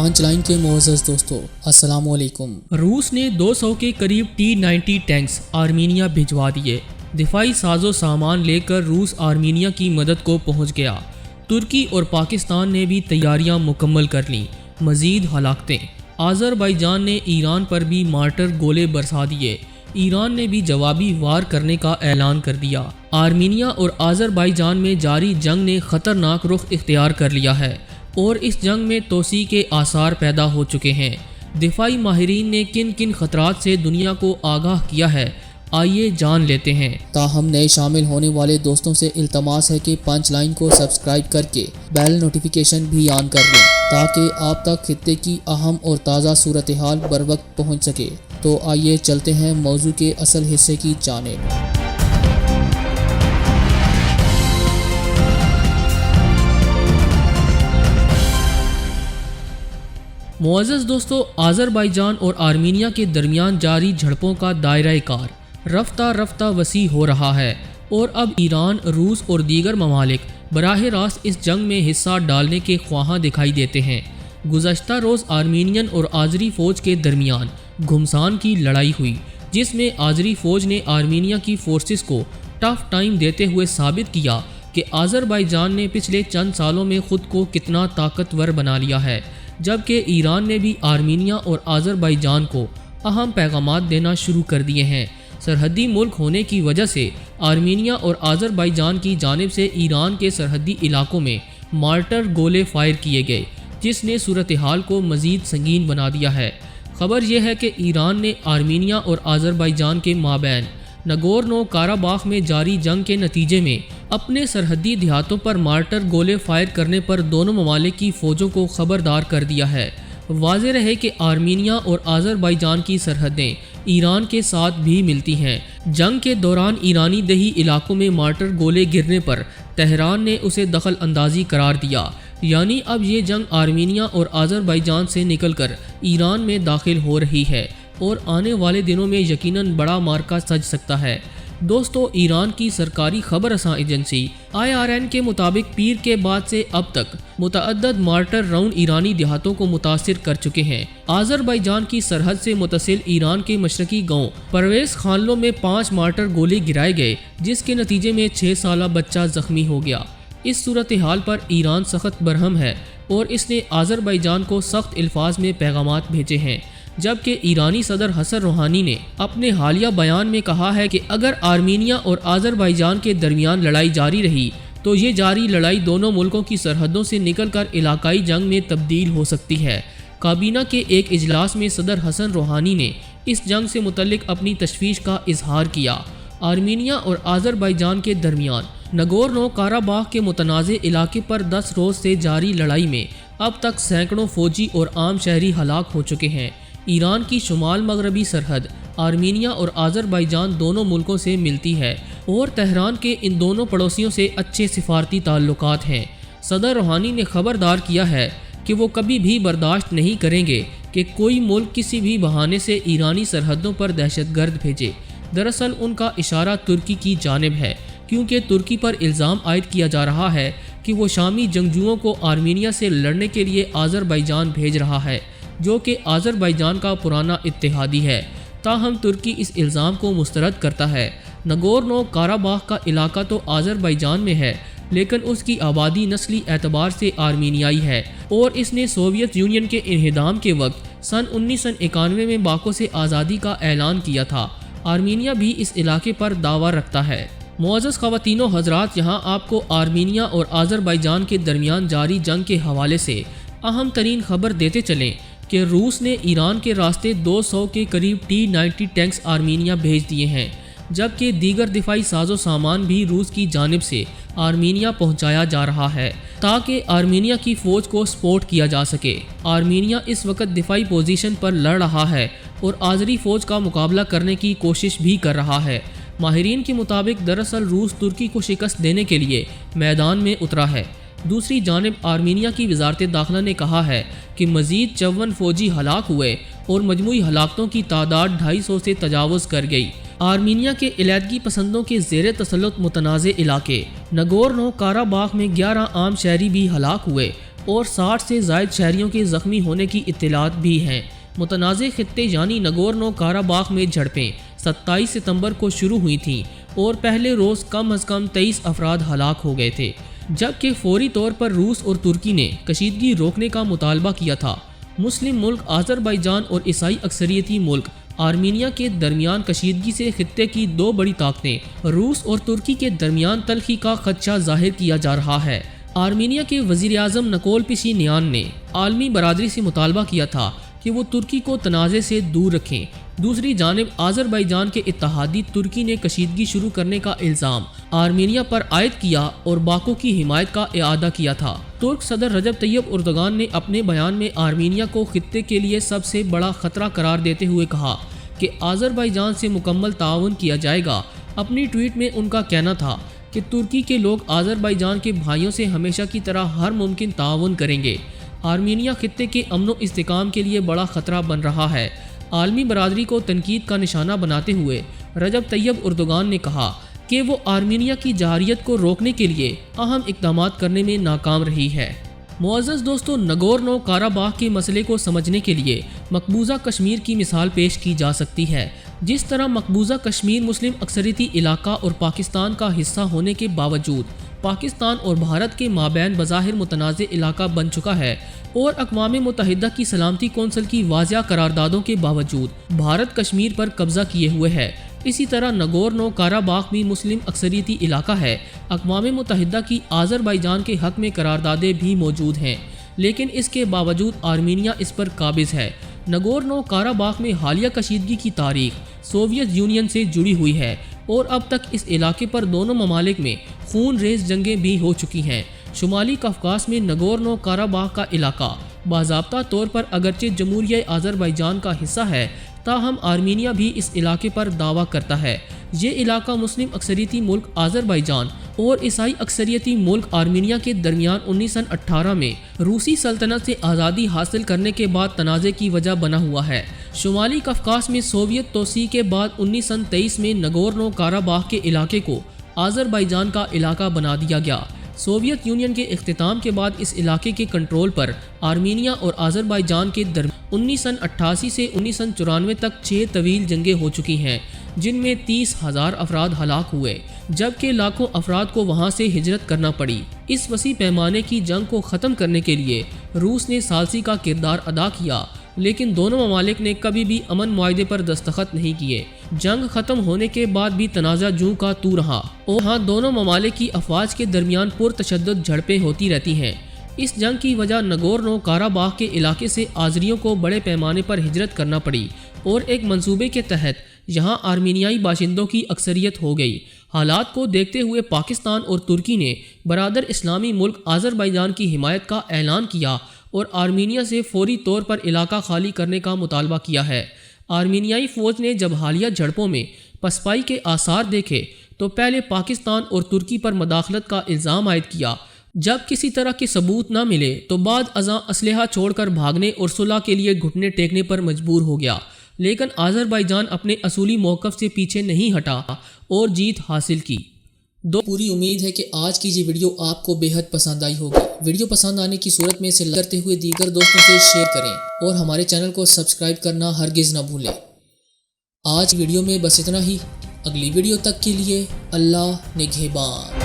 پانچ لائن کے معزز دوستو السلام علیکم۔ روس نے 200 کے قریب T-90 ٹینکس آرمینیا بھجوا دیے۔ دفاعی ساز و سامان لے کر روس آرمینیا کی مدد کو پہنچ گیا۔ ترکی اور پاکستان نے بھی تیاریاں مکمل کر لیں۔ مزید ہلاکتیں۔ آذربائیجان نے ایران پر بھی مارٹر گولے برسا دیے۔ ایران نے بھی جوابی وار کرنے کا اعلان کر دیا۔ آرمینیا اور آذربائیجان میں جاری جنگ نے خطرناک رخ اختیار کر لیا ہے اور اس جنگ میں توسیع کے آثار پیدا ہو چکے ہیں۔ دفاعی ماہرین نے کن کن خطرات سے دنیا کو آگاہ کیا ہے، آئیے جان لیتے ہیں۔ تاہم نئے شامل ہونے والے دوستوں سے التماس ہے کہ پانچ لائن کو سبسکرائب کر کے بیل نوٹیفیکیشن بھی آن کر لیں تاکہ آپ تک خطے کی اہم اور تازہ صورتحال بر وقت پہنچ سکے۔ تو آئیے چلتے ہیں موضوع کے اصل حصے کی جانب۔ معزز دوستو، آذربائیجان اور آرمینیا کے درمیان جاری جھڑپوں کا دائرہ کار رفتہ رفتہ وسیع ہو رہا ہے اور اب ایران، روس اور دیگر ممالک براہ راست اس جنگ میں حصہ ڈالنے کے خواہاں دکھائی دیتے ہیں۔ گزشتہ روز آرمینین اور آذری فوج کے درمیان گھمسان کی لڑائی ہوئی، جس میں آذری فوج نے آرمینیا کی فورسز کو ٹف ٹائم دیتے ہوئے ثابت کیا کہ آذربائیجان نے پچھلے چند سالوں میں خود کو کتنا طاقتور بنا لیا ہے، جبکہ ایران نے بھی آرمینیا اور آذربائیجان کو اہم پیغامات دینا شروع کر دیے ہیں۔ سرحدی ملک ہونے کی وجہ سے آرمینیا اور آذربائیجان کی جانب سے ایران کے سرحدی علاقوں میں مارٹر گولے فائر کیے گئے، جس نے صورتحال کو مزید سنگین بنا دیا ہے۔ خبر یہ ہے کہ ایران نے آرمینیا اور آذربائیجان کے مابین نگورنو کاراباخ میں جاری جنگ کے نتیجے میں اپنے سرحدی دیہاتوں پر مارٹر گولے فائر کرنے پر دونوں ممالک کی فوجوں کو خبردار کر دیا ہے۔ واضح رہے کہ آرمینیا اور آذربائیجان کی سرحدیں ایران کے ساتھ بھی ملتی ہیں۔ جنگ کے دوران ایرانی دیہی علاقوں میں مارٹر گولے گرنے پر تہران نے اسے دخل اندازی قرار دیا، یعنی اب یہ جنگ آرمینیا اور آذربائیجان سے نکل کر ایران میں داخل ہو رہی ہے اور آنے والے دنوں میں یقیناً بڑا مارکا سج سکتا ہے۔ دوستو، ایران کی سرکاری خبر رساں ایجنسی IRN کے مطابق پیر کے بعد سے اب تک متعدد مارٹر راؤنڈ ایرانی دیہاتوں کو متاثر کر چکے ہیں۔ آذربائیجان کی سرحد سے متصل ایران کے مشرقی گاؤں پرویز خانلو میں 5 مارٹر گولے گرائے گئے، جس کے نتیجے میں 6 سالہ بچہ زخمی ہو گیا۔ اس صورتحال پر ایران سخت برہم ہے اور اس نے آذربائیجان کو سخت الفاظ میں پیغامات بھیجے ہیں، جبکہ ایرانی صدر حسن روحانی نے اپنے حالیہ بیان میں کہا ہے کہ اگر آرمینیا اور آذربائیجان کے درمیان لڑائی جاری رہی تو یہ جاری لڑائی دونوں ملکوں کی سرحدوں سے نکل کر علاقائی جنگ میں تبدیل ہو سکتی ہے۔ کابینہ کے ایک اجلاس میں صدر حسن روحانی نے اس جنگ سے متعلق اپنی تشویش کا اظہار کیا۔ آرمینیا اور آذربائیجان کے درمیان نگورنو کاراباخ کے متنازع علاقے پر 10 روز سے جاری لڑائی میں اب تک سینکڑوں فوجی اور عام شہری ہلاک ہو چکے ہیں۔ ایران کی شمال مغربی سرحد آرمینیا اور آذربائیجان دونوں ملکوں سے ملتی ہے اور تہران کے ان دونوں پڑوسیوں سے اچھے سفارتی تعلقات ہیں۔ صدر روحانی نے خبردار کیا ہے کہ وہ کبھی بھی برداشت نہیں کریں گے کہ کوئی ملک کسی بھی بہانے سے ایرانی سرحدوں پر دہشت گرد بھیجے۔ دراصل ان کا اشارہ ترکی کی جانب ہے، کیونکہ ترکی پر الزام عائد کیا جا رہا ہے کہ وہ شامی جنگجوؤں کو آرمینیا سے لڑنے کے لیے آذربائیجان بھیج رہا ہے، جو کہ آذربائیجان کا پرانا اتحادی ہے۔ تاہم ترکی اس الزام کو مسترد کرتا ہے۔ نگورنو کاراباخ کا علاقہ تو آذربائیجان میں ہے، لیکن اس کی آبادی نسلی اعتبار سے آرمینیائی ہے اور اس نے سوویت یونین کے انہدام کے وقت سن 1991 میں باکو سے آزادی کا اعلان کیا تھا۔ آرمینیا بھی اس علاقے پر دعویٰ رکھتا ہے۔ معزز خواتین و حضرات، یہاں آپ کو آرمینیا اور آذربائیجان کے درمیان جاری جنگ کے حوالے سے اہم ترین خبر دیتے چلیں کہ روس نے ایران کے راستے 200 کے قریب T-90 ٹینکس آرمینیا بھیج دیے ہیں، جبکہ دیگر دفاعی ساز و سامان بھی روس کی جانب سے آرمینیا پہنچایا جا رہا ہے تاکہ آرمینیا کی فوج کو سپورٹ کیا جا سکے۔ آرمینیا اس وقت دفاعی پوزیشن پر لڑ رہا ہے اور آذری فوج کا مقابلہ کرنے کی کوشش بھی کر رہا ہے۔ ماہرین کے مطابق دراصل روس ترکی کو شکست دینے کے لیے میدان میں اترا ہے۔ دوسری جانب آرمینیا کی وزارت داخلہ نے کہا ہے کہ مزید 54 فوجی ہلاک ہوئے اور مجموعی ہلاکتوں کی تعداد 250 سے تجاوز کر گئی۔ آرمینیا کے علیحدگی پسندوں کے زیر تسلط متنازع علاقے نگورنو کاراباخ میں 11 عام شہری بھی ہلاک ہوئے اور 60 سے زائد شہریوں کے زخمی ہونے کی اطلاعات بھی ہیں۔ متنازع خطے یعنی نگورنو کاراباخ میں جھڑپیں 27 ستمبر کو شروع ہوئی تھیں اور پہلے روز کم از کم 23 افراد ہلاک ہو گئے تھے، جبکہ فوری طور پر روس اور ترکی نے کشیدگی روکنے کا مطالبہ کیا تھا۔ مسلم ملک آذربائیجان اور عیسائی اکثریتی ملک آرمینیا کے درمیان کشیدگی سے خطے کی دو بڑی طاقتیں روس اور ترکی کے درمیان تلخی کا خدشہ ظاہر کیا جا رہا ہے۔ آرمینیا کے وزیر اعظم نکول پشینیان نے عالمی برادری سے مطالبہ کیا تھا کہ وہ ترکی کو تنازع سے دور رکھیں۔ دوسری جانب آذربائیجان کے اتحادی ترکی نے کشیدگی شروع کرنے کا الزام آرمینیا پر عائد کیا اور باکو کی حمایت کا اعادہ کیا تھا۔ ترک صدر رجب طیب اردوغان نے اپنے بیان میں آرمینیا کو خطے کے لیے سب سے بڑا خطرہ قرار دیتے ہوئے کہا کہ آذربائیجان سے مکمل تعاون کیا جائے گا۔ اپنی ٹویٹ میں ان کا کہنا تھا کہ ترکی کے لوگ آذربائیجان کے بھائیوں سے ہمیشہ کی طرح ہر ممکن تعاون کریں گے۔ آرمینیا خطے کے امن و استحکام کے لیے بڑا خطرہ بن رہا ہے۔ عالمی برادری کو تنقید کا نشانہ بناتے ہوئے رجب طیب اردوغان نے کہا کہ وہ آرمینیا کی جارحیت کو روکنے کے لیے اہم اقدامات کرنے میں ناکام رہی ہے۔ معزز دوستو، نگورنو کاراباخ کے مسئلے کو سمجھنے کے لیے مقبوضہ کشمیر کی مثال پیش کی جا سکتی ہے۔ جس طرح مقبوضہ کشمیر مسلم اکثریتی علاقہ اور پاکستان کا حصہ ہونے کے باوجود پاکستان اور بھارت کے مابین بظاہر متنازع علاقہ بن چکا ہے اور اقوام متحدہ کی سلامتی کونسل کی واضح قراردادوں کے باوجود بھارت کشمیر پر قبضہ کیے ہوئے ہے، اسی طرح نگورنو کاراباخ بھی مسلم اکثریتی علاقہ ہے۔ اقوام متحدہ کی آذربائیجان کے حق میں قراردادیں بھی موجود ہیں، لیکن اس کے باوجود آرمینیا اس پر قابض ہے۔ نگورنو کاراباخ میں حالیہ کشیدگی کی تاریخ سوویت یونین سے جڑی ہوئی ہے اور اب تک اس علاقے پر دونوں ممالک میں خون ریز جنگیں بھی ہو چکی ہیں۔ شمالی قفقاز میں نگورنو کاراباخ کا علاقہ باضابطہ طور پر اگرچہ جمہوریہ آذربائیجان کا حصہ ہے، تاہم آرمینیا بھی اس علاقے پر دعویٰ کرتا ہے۔ یہ علاقہ مسلم اکثریتی ملک آذربائیجان اور عیسائی اکثریتی ملک آرمینیا کے درمیان 1918 میں روسی سلطنت سے آزادی حاصل کرنے کے بعد تنازع کی وجہ بنا ہوا ہے۔ شمالی قفقاز میں سوویت توسیع کے بعد 1923 میں نگورنو کاراباخ کے علاقے کو آذربائیجان کا علاقہ بنا دیا گیا۔ سوویت یونین کے اختتام کے بعد اس علاقے کے کنٹرول پر آرمینیا اور آذربائیجان کے درمیان 1988 سے 1994 تک 6 طویل جنگیں ہو چکی ہیں، جن میں 30,000 افراد ہلاک ہوئے، جبکہ لاکھوں افراد کو وہاں سے ہجرت کرنا پڑی۔ اس وسیع پیمانے کی جنگ کو ختم کرنے کے لیے روس نے ثالثی کا کردار ادا کیا، لیکن دونوں ممالک نے کبھی بھی امن معاہدے پر دستخط نہیں کیے۔ جنگ ختم ہونے کے بعد بھی تنازع جوں کا توں رہا اور ہاں دونوں ممالک کی افواج کے درمیان پرتشدد جھڑپیں ہوتی رہتی ہیں۔ اس جنگ کی وجہ نگورنو کاراباخ کے علاقے سے آذریوں کو بڑے پیمانے پر ہجرت کرنا پڑی اور ایک منصوبے کے تحت یہاں آرمینیائی باشندوں کی اکثریت ہو گئی۔ حالات کو دیکھتے ہوئے پاکستان اور ترکی نے برادر اسلامی ملک آذربائیجان کی حمایت کا اعلان کیا اور آرمینیا سے فوری طور پر علاقہ خالی کرنے کا مطالبہ کیا ہے۔ آرمینیائی فوج نے جب حالیہ جھڑپوں میں پسپائی کے آثار دیکھے تو پہلے پاکستان اور ترکی پر مداخلت کا الزام عائد کیا۔ جب کسی طرح کے ثبوت نہ ملے تو بعد ازاں اسلحہ چھوڑ کر بھاگنے اور صلح کے لیے گھٹنے ٹیکنے پر مجبور ہو گیا، لیکن آذربائیجان اپنے اصولی موقف سے پیچھے نہیں ہٹا اور جیت حاصل کی۔ پوری امید ہے کہ آج کی یہ ویڈیو آپ کو بے حد پسند آئی ہوگی۔ ویڈیو پسند آنے کی صورت میں اسے لائک کرتے ہوئے دیگر دوستوں سے شیئر کریں اور ہمارے چینل کو سبسکرائب کرنا ہرگز نہ بھولیں۔ آج ویڈیو میں بس اتنا ہی۔ اگلی ویڈیو تک کے لیے اللہ نگہبان۔